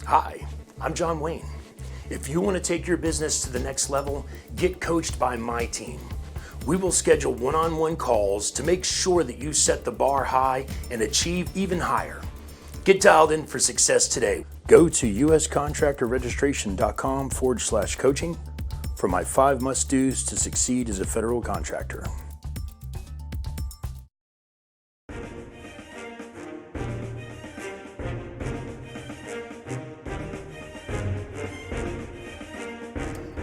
Hi, I'm John Wayne. If you want to take your business to the next level, get coached by my team. We will schedule one-on-one calls to make sure that you set the bar high and achieve even higher. Get dialed in for success today. Go to uscontractorregistration.com/coaching for my 5 must-dos to succeed as a federal contractor.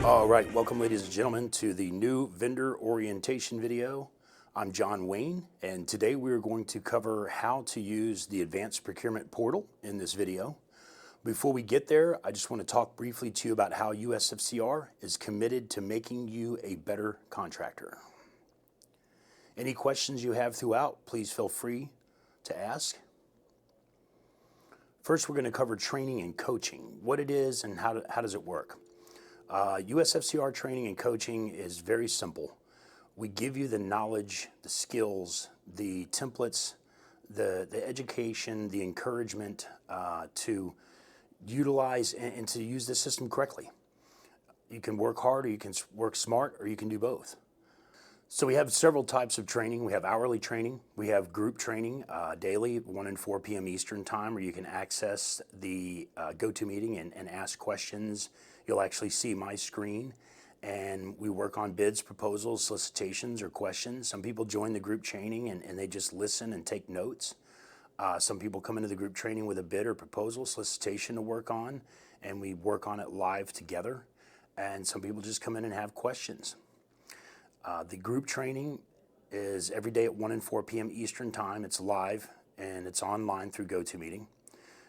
All right, welcome ladies and gentlemen to the new vendor orientation video. I'm John Wayne, and today we're going to cover how to use the Advanced Procurement Portal in this video. Before we get there, I just want to talk briefly to you about how USFCR is committed to making you a better contractor. Any questions you have throughout, please feel free to ask. First, we're going to cover training and coaching, what it is and how does it work. USFCR training and coaching is very simple. We give you the knowledge, the skills, the templates, the education, the encouragement to utilize and to use the system correctly. You can work hard, or you can work smart, or you can do both. So we have several types of training. We have hourly training. We have group training daily, 1 and 4 p.m. Eastern time, where you can access the GoToMeeting and ask questions. You'll actually see my screen, and we work on bids, proposals, solicitations, or questions. Some people join the group training and they just listen and take notes. Some people come into the group training with a bid or proposal, solicitation to work on, and we work on it live together. And some people just come in and have questions. The group training is every day at 1 and 4 p.m. Eastern time. It's live and it's online through GoToMeeting.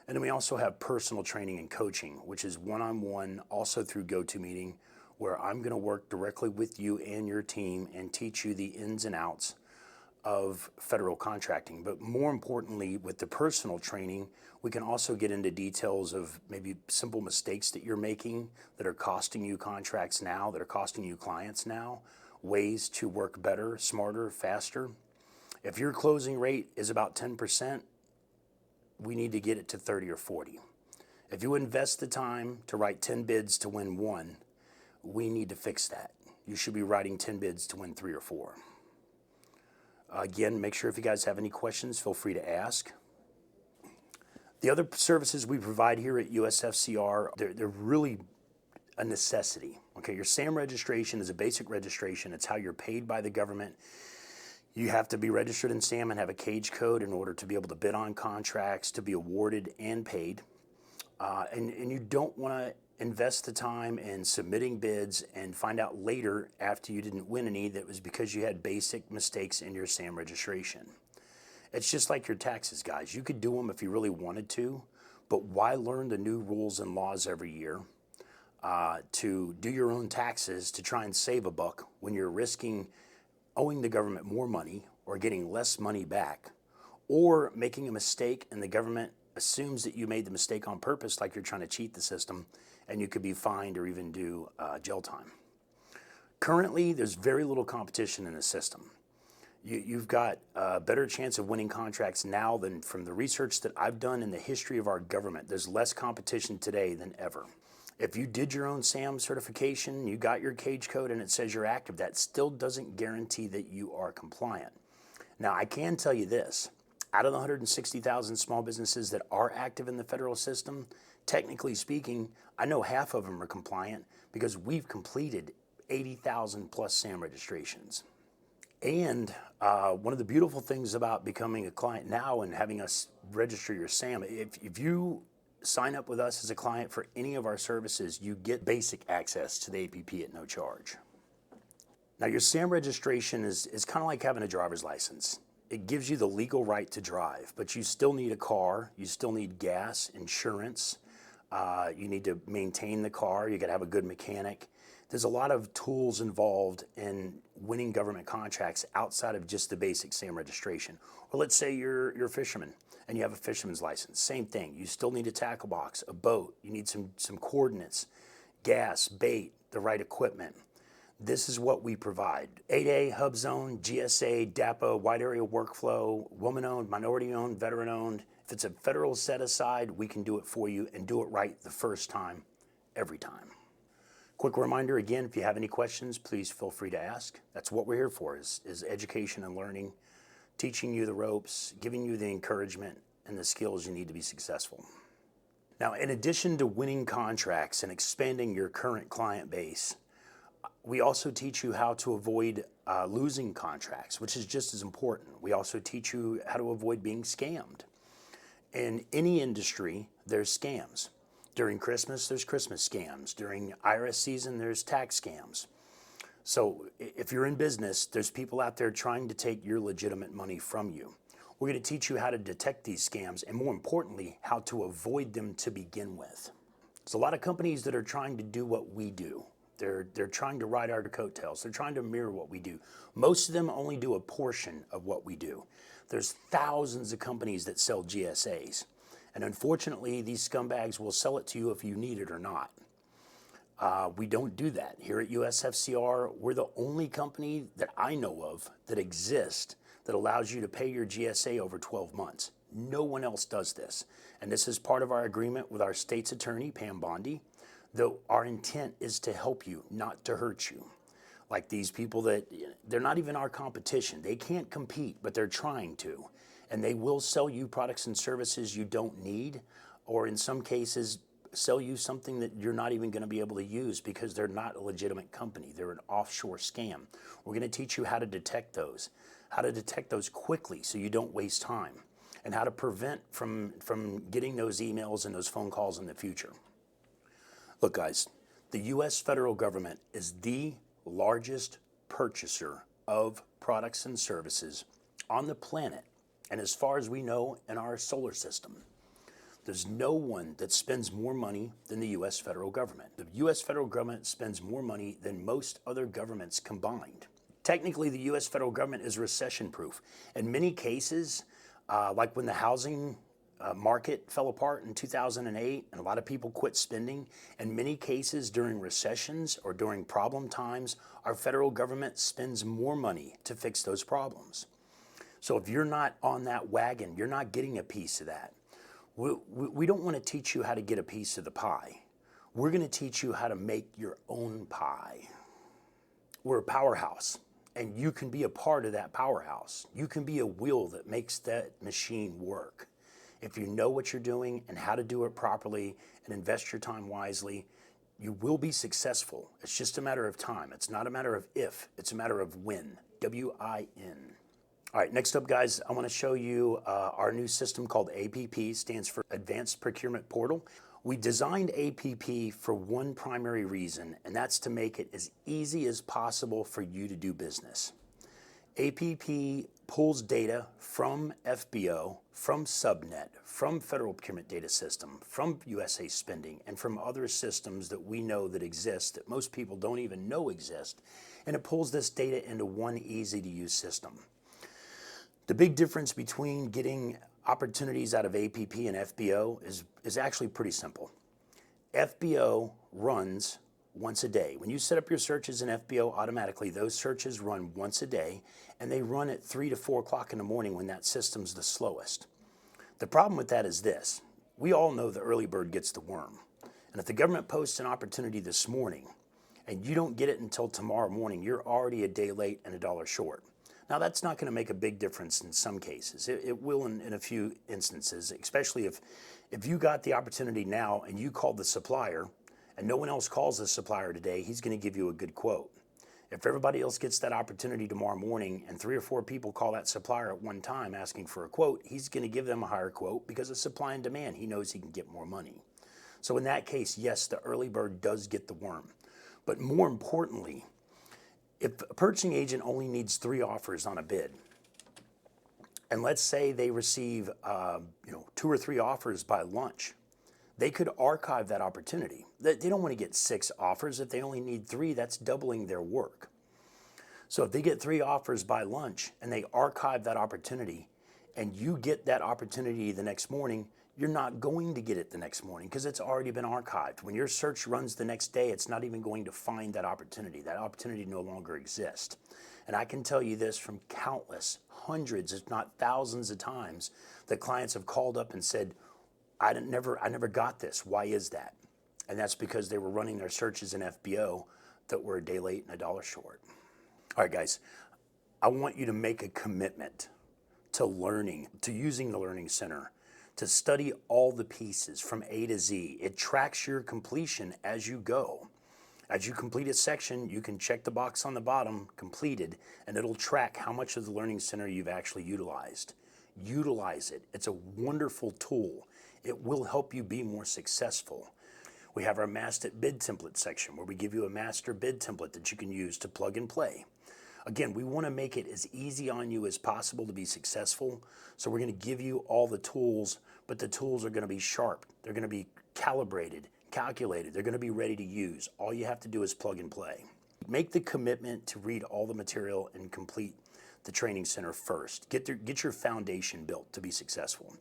And then we also have personal training and coaching, which is one-on-one, also through GoToMeeting, where I'm going to work directly with you and your team and teach you the ins and outs of federal contracting. But more importantly, with the personal training, we can also get into details of maybe simple mistakes that you're making that are costing you contracts now, that are costing you clients now, ways to work better, smarter, faster. If your closing rate is about 10%, we need to get it to 30 or 40. If you invest the time to write 10 bids to win 1, we need to fix that. You should be writing 10 bids to win 3 or 4. Again, make sure if you guys have any questions, feel free to ask. The other services we provide here at USFCR, they're really a necessity. Okay, your SAM registration is a basic registration. It's how you're paid by the government. You have to be registered in SAM and have a cage code in order to be able to bid on contracts, to be awarded and paid. And you don't want to invest the time in submitting bids and find out later after you didn't win any that it was because you had basic mistakes in your SAM registration. It's just like your taxes, guys. You could do them if you really wanted to, but why learn the new rules and laws every year to do your own taxes to try and save a buck when you're risking owing the government more money or getting less money back, or making a mistake and the government assumes that you made the mistake on purpose, like you're trying to cheat the system, and you could be fined or even do jail time. Currently, there's very little competition in the system. You've got a better chance of winning contracts now than from the research that I've done in the history of our government. There's less competition today than ever. If you did your own SAM certification, you got your cage code and it says you're active, that still doesn't guarantee that you are compliant. Now, I can tell you this, out of the 160,000 small businesses that are active in the federal system, technically speaking, I know half of them are compliant because we've completed 80,000 plus SAM registrations. And one of the beautiful things about becoming a client now and having us register your SAM, if you sign up with us as a client for any of our services, you get basic access to the APP at no charge. Now, your SAM registration is kind of like having a driver's license. It gives you the legal right to drive, but you still need a car, you still need gas, insurance, you need to maintain the car, you got to have a good mechanic. There's a lot of tools involved in winning government contracts outside of just the basic SAM registration. Or let's say you're a fisherman and you have a fisherman's license. Same thing. You still need a tackle box, a boat. You need some coordinates, gas, bait, the right equipment. This is what we provide. 8A, Hub Zone, GSA, DAPA, Wide Area Workflow, woman-owned, minority-owned, veteran-owned. If it's a federal set-aside, we can do it for you and do it right the first time, every time. Quick reminder again, if you have any questions, please feel free to ask. That's what we're here for, is education and learning, teaching you the ropes, giving you the encouragement and the skills you need to be successful. Now, in addition to winning contracts and expanding your current client base, we also teach you how to avoid losing contracts, which is just as important. We also teach you how to avoid being scammed. In any industry, there's scams. During Christmas, there's Christmas scams. During IRS season, there's tax scams. So if you're in business, there's people out there trying to take your legitimate money from you. We're going to teach you how to detect these scams and, more importantly, how to avoid them to begin with. There's a lot of companies that are trying to do what we do. They're trying to ride our coattails. They're trying to mirror what we do. Most of them only do a portion of what we do. There's thousands of companies that sell GSAs. And unfortunately, these scumbags will sell it to you if you need it or not. We don't do that. Here at USFCR, we're the only company that I know of that exists that allows you to pay your GSA over 12 months. No one else does this. And this is part of our agreement with our state's attorney, Pam Bondi, though our intent is to help you, not to hurt you. Like these people that, they're not even our competition. They can't compete, but they're trying to. And they will sell you products and services you don't need, or in some cases, sell you something that you're not even going to be able to use because they're not a legitimate company. They're an offshore scam. We're going to teach you how to detect those quickly so you don't waste time, and how to prevent from getting those emails and those phone calls in the future. Look, guys, the U.S. federal government is the largest purchaser of products and services on the planet, and as far as we know, in our solar system. There's no one that spends more money than the U.S. federal government. The U.S. federal government spends more money than most other governments combined. Technically, the U.S. federal government is recession-proof. In many cases, like when the housing market fell apart in 2008 and a lot of people quit spending, in many cases during recessions or during problem times, our federal government spends more money to fix those problems. So if you're not on that wagon, you're not getting a piece of that. We don't want to teach you how to get a piece of the pie. We're going to teach you how to make your own pie. We're a powerhouse, and you can be a part of that powerhouse. You can be a wheel that makes that machine work. If you know what you're doing and how to do it properly and invest your time wisely, you will be successful. It's just a matter of time. It's not a matter of if, it's a matter of when. W-I-N. All right, next up, guys, I want to show you our new system called APP, stands for Advanced Procurement Portal. We designed APP for one primary reason, and that's to make it as easy as possible for you to do business. APP pulls data from FBO, from Subnet, from Federal Procurement Data System, from USA Spending, and from other systems that we know that exist that most people don't even know exist, and it pulls this data into one easy-to-use system. The big difference between getting opportunities out of APP and FBO is actually pretty simple. FBO runs once a day. When you set up your searches in FBO, automatically those searches run once a day, and they run at 3 to 4 o'clock in the morning when that system's the slowest. The problem with that is this. We all know the early bird gets the worm. And if the government posts an opportunity this morning and you don't get it until tomorrow morning, you're already a day late and $1 short. Now, that's not going to make a big difference in some cases. It will in a few instances, especially if you got the opportunity now and you called the supplier and no one else calls the supplier today, he's going to give you a good quote. If everybody else gets that opportunity tomorrow morning and 3 or 4 people call that supplier at one time asking for a quote, he's going to give them a higher quote because of supply and demand. He knows he can get more money. So in that case, yes, the early bird does get the worm. But more importantly, if a purchasing agent only needs 3 offers on a bid, and let's say they receive 2 or 3 offers by lunch, they could archive that opportunity. They don't want to get 6 offers. If they only need 3, that's doubling their work. So if they get 3 offers by lunch and they archive that opportunity and you get that opportunity the next morning, you're not going to get it the next morning because it's already been archived. When your search runs the next day, it's not even going to find that opportunity. That opportunity no longer exists. And I can tell you this from countless, hundreds, if not thousands of times that clients have called up and said, I never got this. Why is that? And that's because they were running their searches in FBO that were a day late and a dollar short. All right, guys, I want you to make a commitment to learning, to using the Learning Center, to study all the pieces from A to Z. It tracks your completion as you go. As you complete a section, you can check the box on the bottom, completed, and it'll track how much of the Learning Center you've actually utilized. Utilize it. It's a wonderful tool. It will help you be more successful. We have our Master Bid Template section where we give you a master bid template that you can use to plug and play. Again, we want to make it as easy on you as possible to be successful. So we're going to give you all the tools, but the tools are going to be sharp. They're going to be calibrated, calculated. They're going to be ready to use. All you have to do is plug and play. Make the commitment to read all the material and complete the training center first. Get your foundation built to be successful.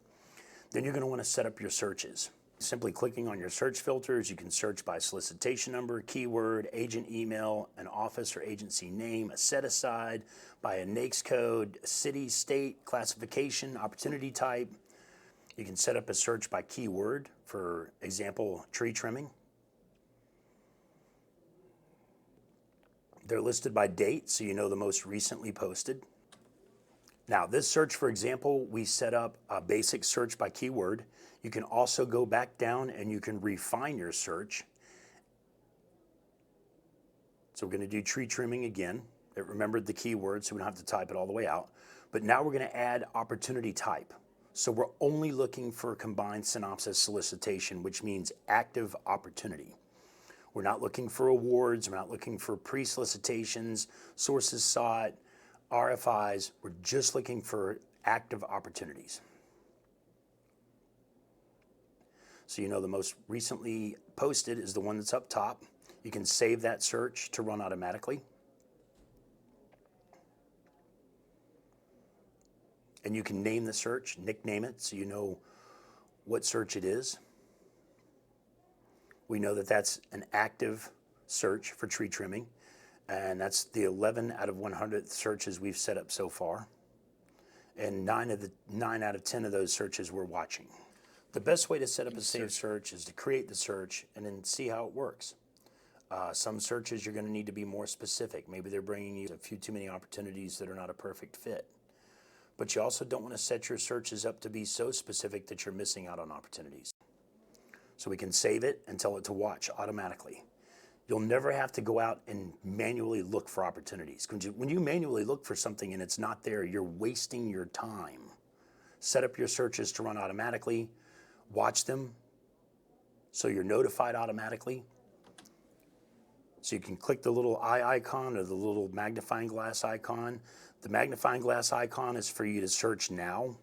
Then you're going to want to set up your searches. Simply clicking on your search filters, you can search by solicitation number, keyword, agent email, an office or agency name, a set aside, by a NAICS code, city, state, classification, opportunity type. You can set up a search by keyword, for example, tree trimming. They're listed by date, so you know the most recently posted. Now, this search, for example, we set up a basic search by keyword. You can also go back down and you can refine your search. So we're going to do tree trimming again. It remembered the keyword, so we don't have to type it all the way out. But now we're going to add opportunity type. So we're only looking for a combined synopsis solicitation, which means active opportunity. We're not looking for awards. We're not looking for pre-solicitations, sources sought, RFIs. We're just looking for active opportunities. So you know the most recently posted is the one that's up top. You can save that search to run automatically. And you can name the search, nickname it, so you know what search it is. We know that that's an active search for tree trimming, and that's the 11 out of 100 searches we've set up so far. And 9 out of 10 of those searches we're watching. The best way to set up a saved search is to create the search and then see how it works. Some searches you're going to need to be more specific. Maybe they're bringing you a few too many opportunities that are not a perfect fit. But you also don't want to set your searches up to be so specific that you're missing out on opportunities. So we can save it and tell it to watch automatically. You'll never have to go out and manually look for opportunities. When you manually look for something and it's not there, you're wasting your time. Set up your searches to run automatically. Watch them so you're notified automatically. So you can click the little eye icon or the little magnifying glass icon. The magnifying glass icon is for you to search now.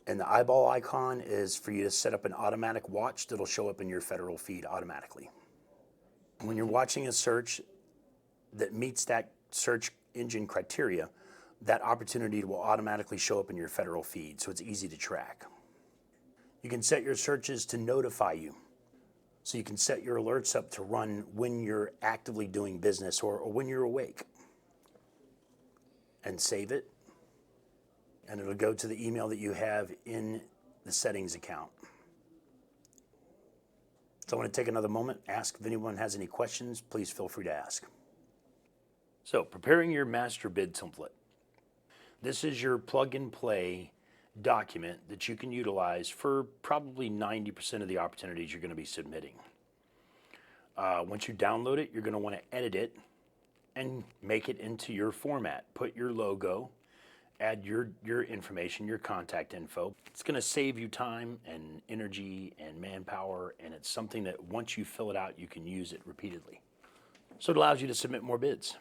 And the eyeball icon is for you to set up an automatic watch that'll show up in your federal feed automatically. When you're watching a search that meets that search engine criteria, that opportunity will automatically show up in your federal feed, so it's easy to track. You can set your searches to notify you. So you can set your alerts up to run when you're actively doing business or when you're awake. And save it. And it'll go to the email that you have in the settings account. So I want to take another moment, ask if anyone has any questions. Please feel free to ask. So preparing your master bid template. This is your plug and play document that you can utilize for probably 90% of the opportunities you're going to be submitting. Once you download it, you're going to want to edit it and make it into your format. Put your logo, add your information, your contact info. It's going to save you time and energy and manpower, and it's something that once you fill it out, you can use it repeatedly. So it allows you to submit more bids.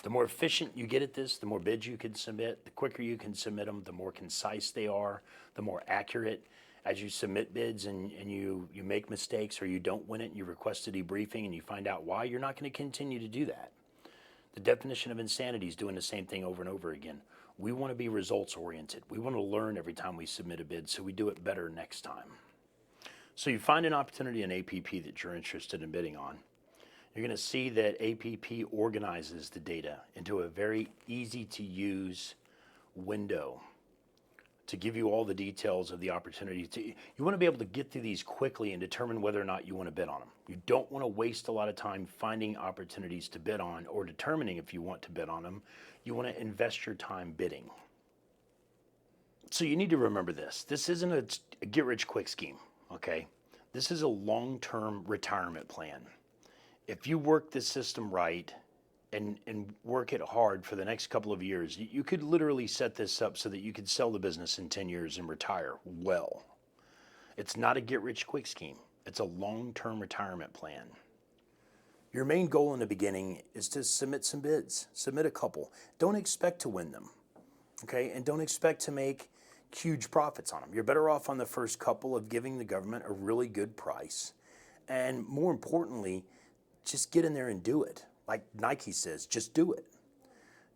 The more efficient you get at this, the more bids you can submit, the quicker you can submit them, the more concise they are, the more accurate. As you submit bids and you make mistakes or you don't win it and you request a debriefing and you find out why, you're not going to continue to do that. The definition of insanity is doing the same thing over and over again. We want to be results oriented. We want to learn every time we submit a bid so we do it better next time. So you find an opportunity in APP that you're interested in bidding on. You're going to see that APP organizes the data into a very easy to use window to give you all the details of the opportunity. You want to be able to get through these quickly and determine whether or not you want to bid on them. You don't want to waste a lot of time finding opportunities to bid on or determining if you want to bid on them. You want to invest your time bidding. So you need to remember this. This isn't a get-rich-quick scheme, okay? This is a long-term retirement plan. If you work this system right and work it hard for the next couple of years, you could literally set this up so that you could sell the business in 10 years and retire well. It's not a get-rich-quick scheme. It's a long-term retirement plan. Your main goal in the beginning is to submit some bids. Submit a couple. Don't expect to win them, okay? And don't expect to make huge profits on them. You're better off on the first couple of giving the government a really good price. And more importantly, just get in there and do it. Like Nike says, just do it.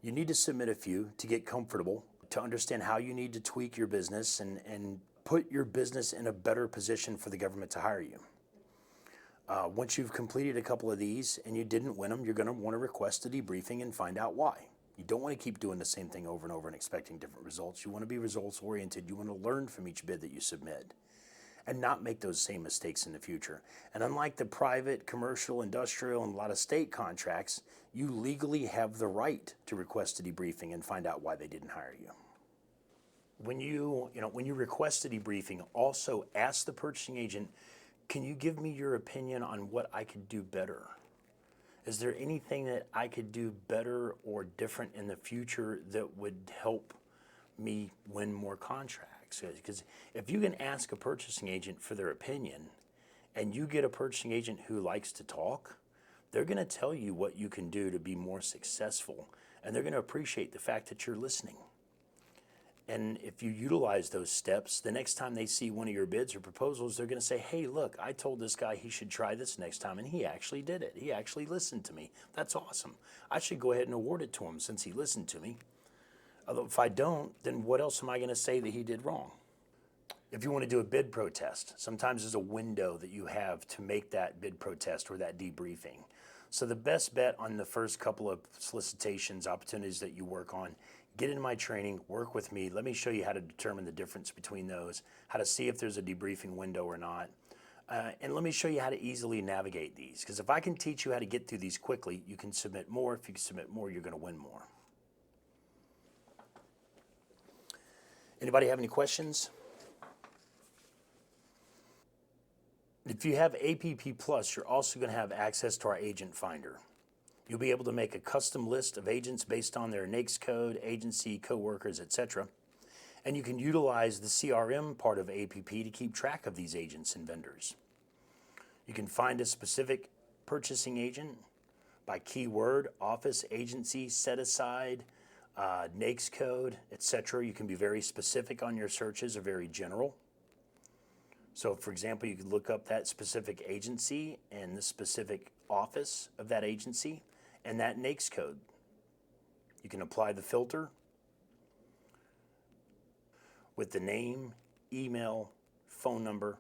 You need to submit a few to get comfortable, to understand how you need to tweak your business and put your business in a better position for the government to hire you. Once you've completed a couple of these and you didn't win them, you're going to want to request a debriefing and find out why. You don't want to keep doing the same thing over and over and expecting different results. You want to be results oriented. You want to learn from each bid that you submit and not make those same mistakes in the future. And unlike the private, commercial, industrial, and a lot of state contracts, you legally have the right to request a debriefing and find out why they didn't hire you. When you request a debriefing, also ask the purchasing agent, can you give me your opinion on what I could do better? Is there anything that I could do better or different in the future that would help me win more contracts? Because if you can ask a purchasing agent for their opinion and you get a purchasing agent who likes to talk, they're going to tell you what you can do to be more successful, and they're going to appreciate the fact that you're listening. And if you utilize those steps, the next time they see one of your bids or proposals, they're going to say, hey, look, I told this guy he should try this next time, and he actually did it. He actually listened to me. That's awesome. I should go ahead and award it to him since he listened to me. Although if I don't, then what else am I going to say that he did wrong? If you want to do a bid protest, sometimes there's a window that you have to make that bid protest or that debriefing. So the best bet on the first couple of solicitations, opportunities that you work on, get into my training, work with me. Let me show you how to determine the difference between those, how to see if there's a debriefing window or not. And let me show you how to easily navigate these. Because if I can teach you how to get through these quickly, you can submit more. If you can submit more, you're going to win more. Anybody have any questions? If you have APP Plus, you're also going to have access to our agent finder. You'll be able to make a custom list of agents based on their NAICS code, agency, coworkers, etc. And you can utilize the CRM part of APP to keep track of these agents and vendors. You can find a specific purchasing agent by keyword, office, agency, set aside, NAICS code, etc. You can be very specific on your searches or very general. So for example, you could look up that specific agency and the specific office of that agency and that NAICS code. You can apply the filter with the name, email, phone number,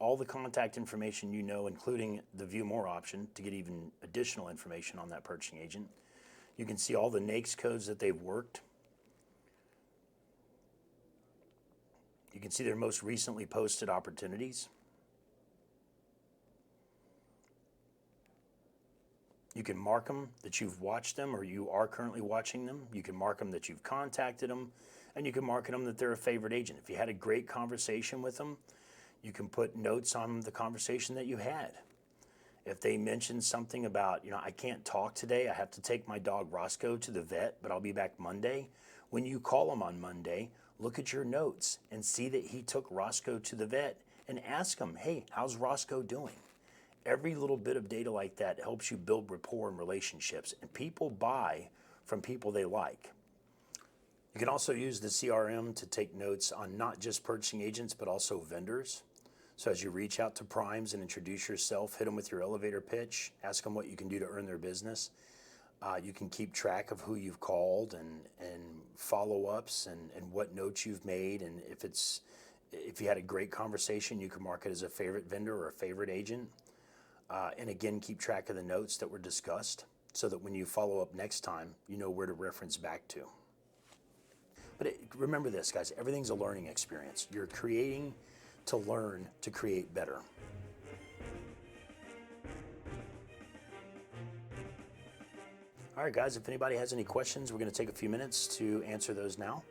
all the contact information you know, including the view more option to get even additional information on that purchasing agent. You can see all the NAICS codes that they've worked. You can see their most recently posted opportunities. You can mark them that you've watched them or you are currently watching them. You can mark them that you've contacted them, and you can mark them that they're a favorite agent. If you had a great conversation with them, you can put notes on the conversation that you had. If they mention something about, I can't talk today, I have to take my dog Roscoe to the vet, but I'll be back Monday. When you call them on Monday, look at your notes and see that he took Roscoe to the vet and ask him, hey, how's Roscoe doing? Every little bit of data like that helps you build rapport and relationships, and people buy from people they like. You can also use the CRM to take notes on not just purchasing agents, but also vendors. So as you reach out to primes and introduce yourself, hit them with your elevator pitch, ask them what you can do to earn their business. You can keep track of who you've called and follow-ups and what notes you've made. And if you had a great conversation, you can mark it as a favorite vendor or a favorite agent. And again, keep track of the notes that were discussed so that when you follow up next time, you know where to reference back to. But remember this, guys, everything's a learning experience. You're creating to learn to create better. All right, guys, if anybody has any questions, we're going to take a few minutes to answer those now.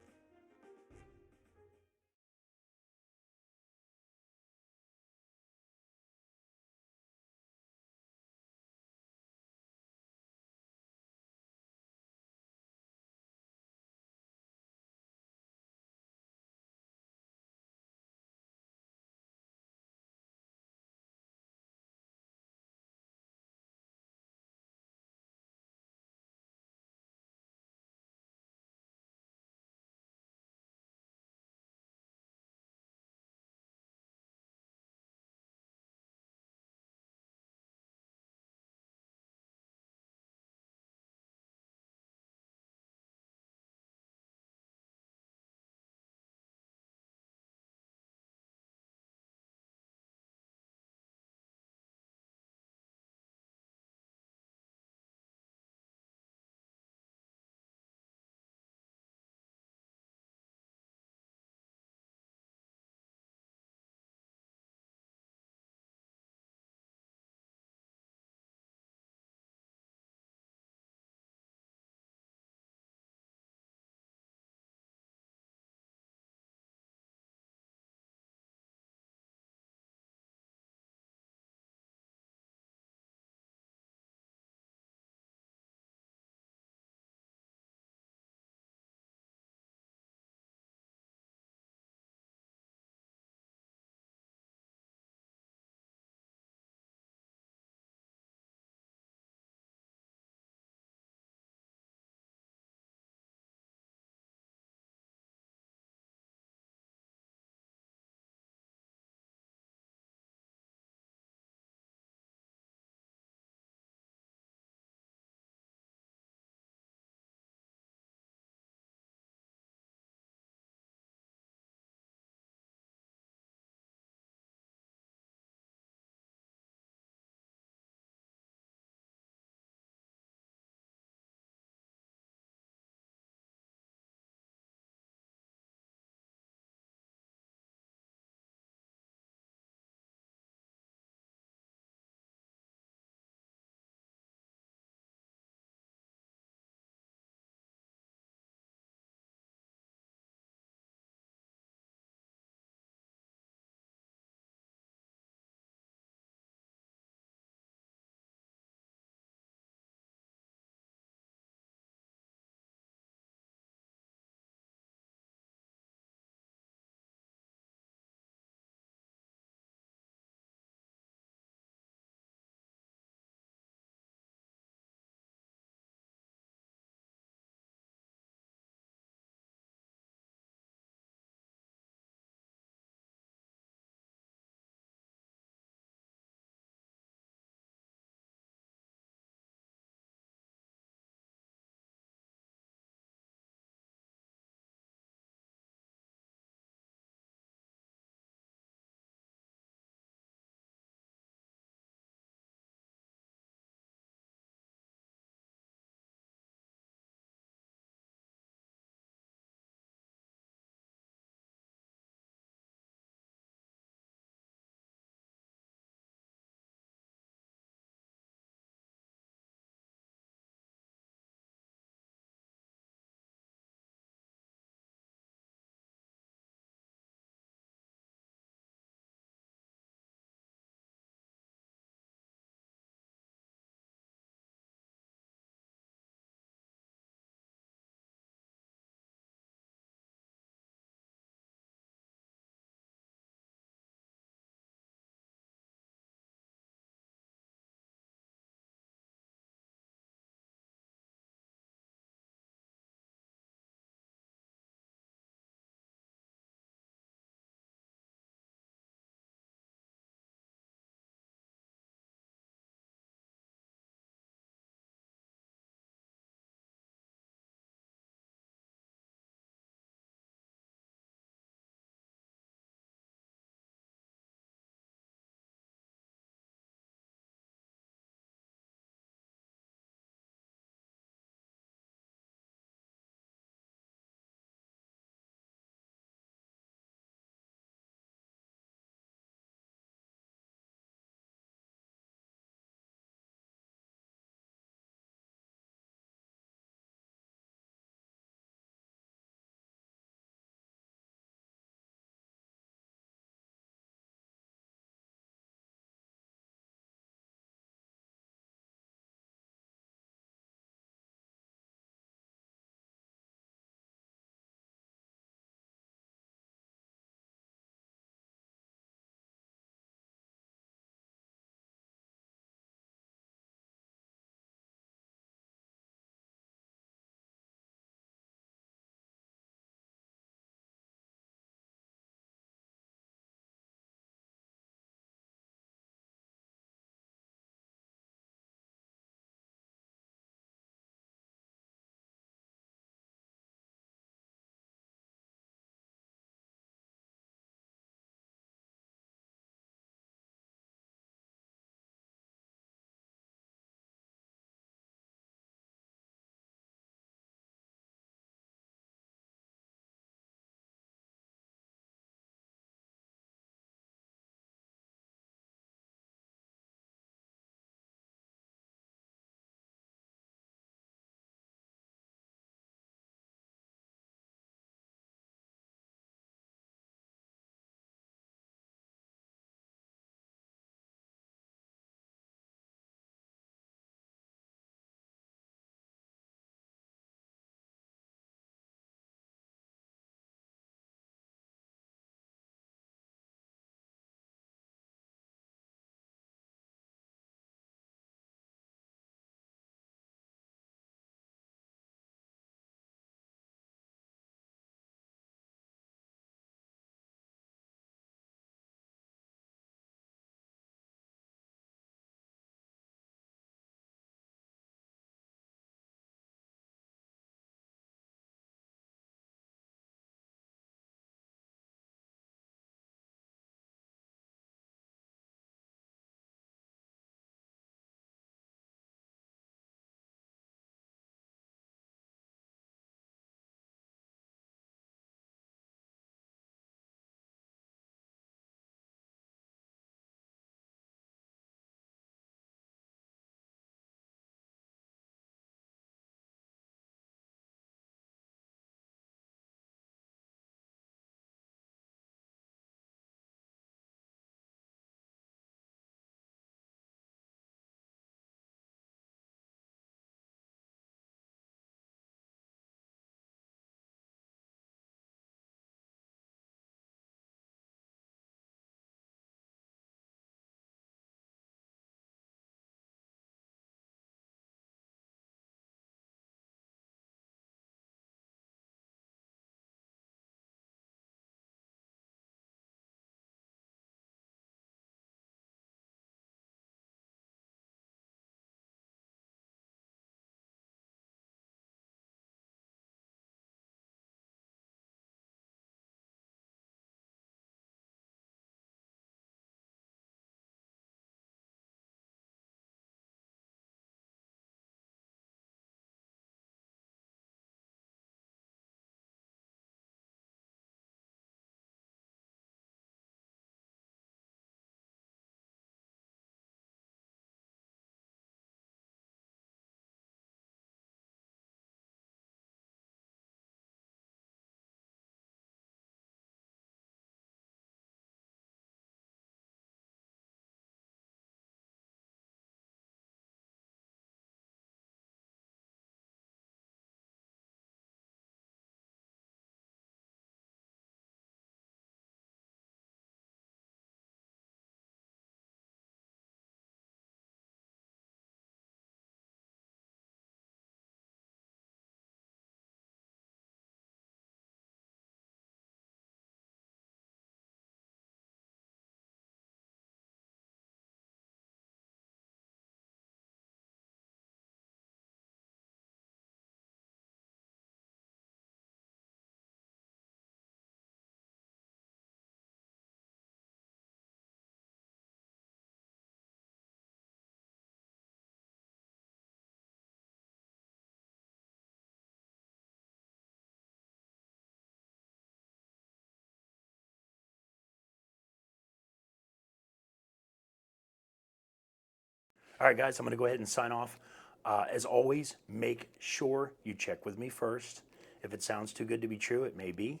All right, guys, I'm going to go ahead and sign off. As always, make sure you check with me first. If it sounds too good to be true, it may be.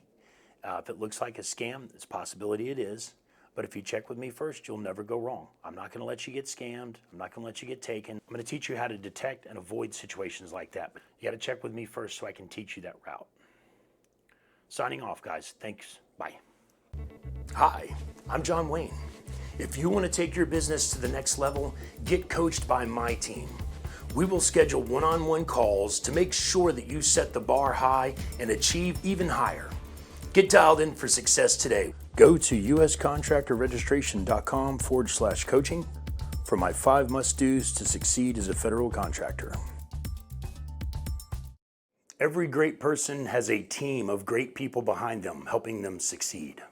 If it looks like a scam, it's a possibility it is. But if you check with me first, you'll never go wrong. I'm not going to let you get scammed. I'm not going to let you get taken. I'm going to teach you how to detect and avoid situations like that. But you got to check with me first so I can teach you that route. Signing off, guys. Thanks. Bye. Hi, I'm John Wayne. If you want to take your business to the next level, get coached by my team. We will schedule one-on-one calls to make sure that you set the bar high and achieve even higher. Get dialed in for success today. Go to uscontractorregistration.com/coaching for my 5 must-dos to succeed as a federal contractor. Every great person has a team of great people behind them, helping them succeed.